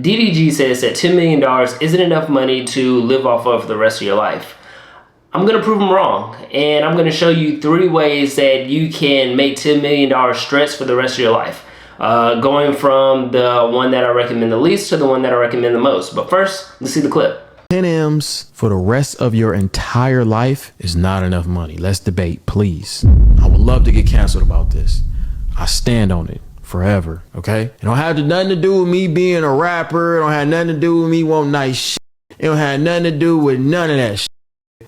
DDG says that $10 million isn't enough money to live off of for the rest of your life. I'm going to prove them wrong, and I'm going to show you 3 ways that you can make $10 million stretch for the rest of your life. Going from the one that I recommend the least to the one that I recommend the most. But first, let's see the clip. 10 M's for the rest of your entire life is not enough money. Let's debate, please. I would love to get canceled about this. I stand on it forever, okay? It don't have nothing to do with me being a rapper. It don't have nothing to do with me wanting nice shit. It don't have nothing to do with none of that shit.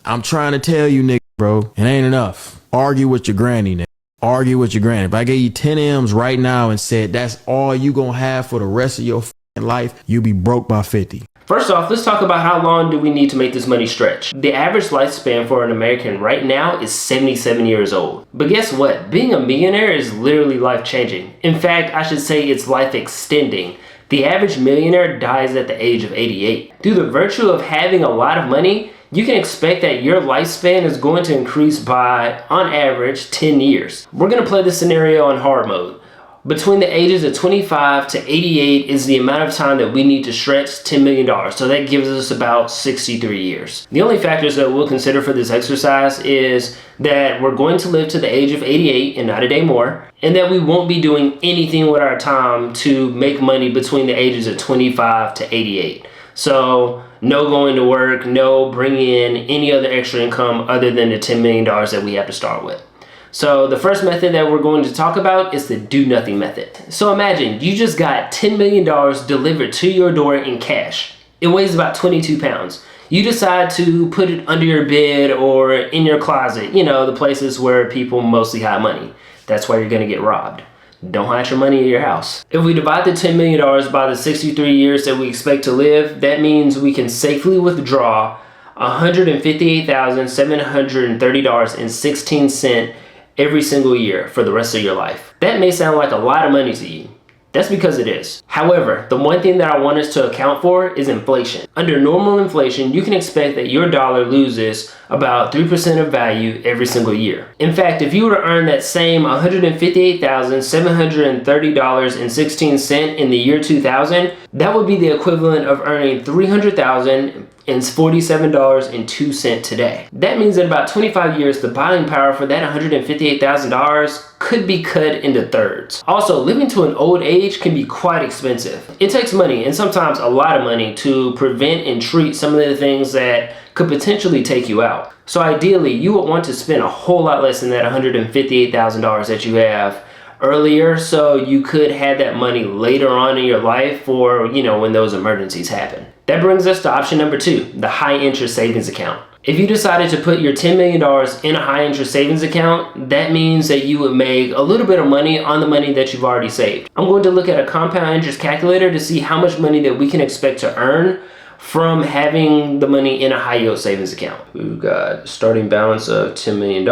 I'm trying to tell you, nigga, bro, it ain't enough. Argue with your granny, nigga. Argue with your granny. If I gave you 10 M's right now and said that's all you gonna have for the rest of your life, you'll be broke by 50. First off, let's talk about how long do we need to make this money stretch. The average lifespan for an American right now is 77 years old. But guess what? Being a millionaire is literally life-changing. In fact, I should say it's life-extending. The average millionaire dies at the age of 88. Through the virtue of having a lot of money, you can expect that your lifespan is going to increase by, on average, 10 years. We're going to play this scenario on hard mode. Between the ages of 25 to 88 is the amount of time that we need to stretch $10 million. So that gives us about 63 years. The only factors that we'll consider for this exercise is that we're going to live to the age of 88 and not a day more, and that we won't be doing anything with our time to make money between the ages of 25 to 88. So no going to work, no bringing in any other extra income other than the $10 million that we have to start with. So the first method that we're going to talk about is the do nothing method. So imagine you just got $10 million delivered to your door in cash. It weighs about 22 pounds. You decide to put it under your bed or in your closet, you know, the places where people mostly hide money. That's why you're gonna get robbed. Don't hide your money in your house. If we divide the $10 million by the 63 years that we expect to live, that means we can safely withdraw $158,730.16 every single year for the rest of your life. That may sound like a lot of money to you. That's because it is. However, the one thing that I want us to account for is inflation. Under normal inflation, you can expect that your dollar loses about 3% of value every single year. In fact, if you were to earn that same $158,730.16 in the year 2000, that would be the equivalent of earning $300,047.02 today. That means in about 25 years, the buying power for that $158,000 could be cut into thirds. Also, living to an old age can be quite expensive. It takes money, and sometimes a lot of money, to prevent and treat some of the things that could potentially take you out. So ideally, you would want to spend a whole lot less than that $158,000 that you have earlier, so you could have that money later on in your life for, you know, when those emergencies happen. That brings us to option number 2, the high interest savings account. If you decided to put your $10 million in a high interest savings account, that means that you would make a little bit of money on the money that you've already saved. I'm going to look at a compound interest calculator to see how much money that we can expect to earn from having the money in a high yield savings account. We've got starting balance of $10 million.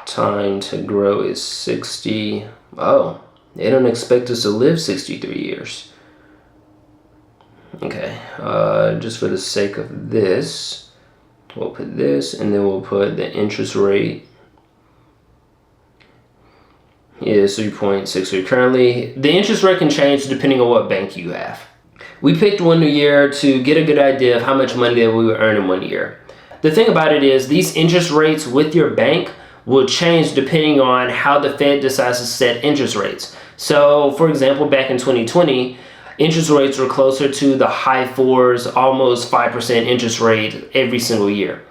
Time to grow is 60. Oh, they don't expect us to live 63 years. Okay, just for the sake of this, we'll put this, and then we'll put the interest rate is 3.63 currently. The interest rate can change depending on what bank you have. We picked 1 year to get a good idea of how much money that we would earn in 1 year. The thing about it is these interest rates with your bank will change depending on how the Fed decides to set interest rates. So for example, back in 2020, interest rates were closer to the high 4s, almost 5% interest rate every single year.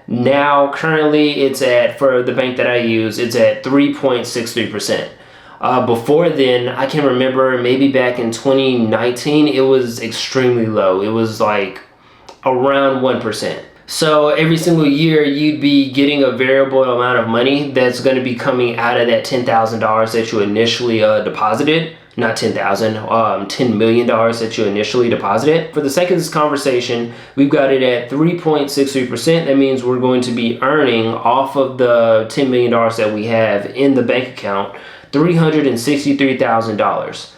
Now, currently it's at, for the bank that I use, it's at 3.63%. Before then, I can remember maybe back in 2019, it was extremely low. It was like around 1%. So every single year you'd be getting a variable amount of money that's going to be coming out of that $10,000 that you initially deposited. Not 10,000, $10 million that you initially deposited. For the sake of this conversation, we've got it at 3.63%. That means we're going to be earning off of the $10 million that we have in the bank account, $363,000,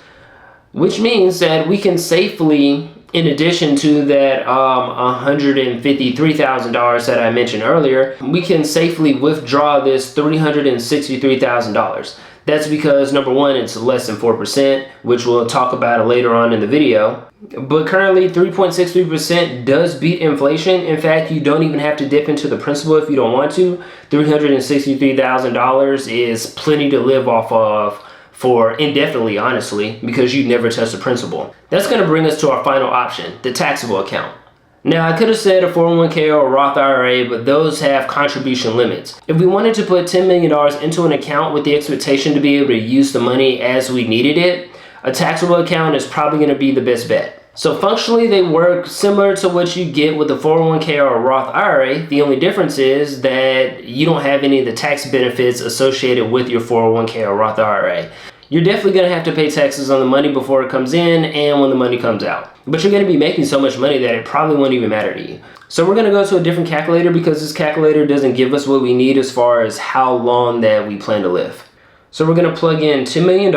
which means that we can safely, in addition to that $153,000 that I mentioned earlier, we can safely withdraw this $363,000. That's because number one, it's less than 4%, which we'll talk about later on in the video. But currently 3.63% does beat inflation. In fact, you don't even have to dip into the principal if you don't want to. $363,000 is plenty to live off of for indefinitely, honestly, because you never touch the principal. That's going to bring us to our final option, the taxable account. Now, I could have said a 401k or a Roth IRA, but those have contribution limits. If we wanted to put $10 million into an account with the expectation to be able to use the money as we needed it, a taxable account is probably going to be the best bet. So functionally, they work similar to what you get with a 401k or a Roth IRA. The only difference is that you don't have any of the tax benefits associated with your 401k or Roth IRA. You're definitely going to have to pay taxes on the money before it comes in and when the money comes out. But you're going to be making so much money that it probably won't even matter to you. So we're going to go to a different calculator because this calculator doesn't give us what we need as far as how long that we plan to live. So we're going to plug in $10 million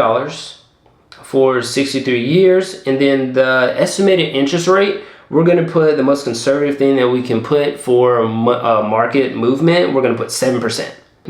for 63 years, and then the estimated interest rate, we're going to put the most conservative thing that we can put for market movement. We're going to put 7%.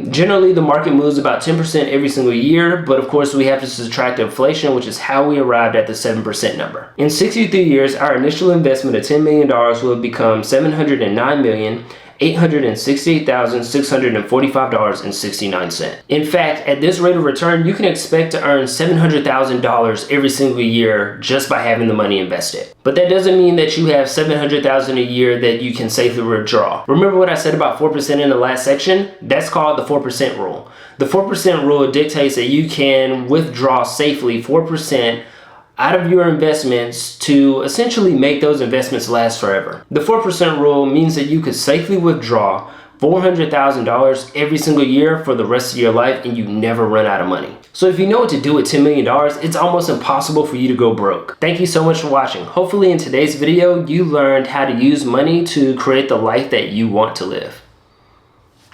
Generally, the market moves about 10% every single year, but of course we have to subtract inflation, which is how we arrived at the 7% number. In 63 years, our initial investment of $10 million will become $709,868,645.69. In fact, at this rate of return, you can expect to earn $700,000 every single year just by having the money invested. But that doesn't mean that you have $700,000 a year that you can safely withdraw. Remember what I said about 4% in the last section? That's called the 4% rule. The 4% rule dictates that you can withdraw safely 4% out of your investments to essentially make those investments last forever. The 4% rule means that you could safely withdraw $400,000 every single year for the rest of your life and you never run out of money. So if you know what to do with $10 million, it's almost impossible for you to go broke. Thank you so much for watching. Hopefully in today's video, you learned how to use money to create the life that you want to live.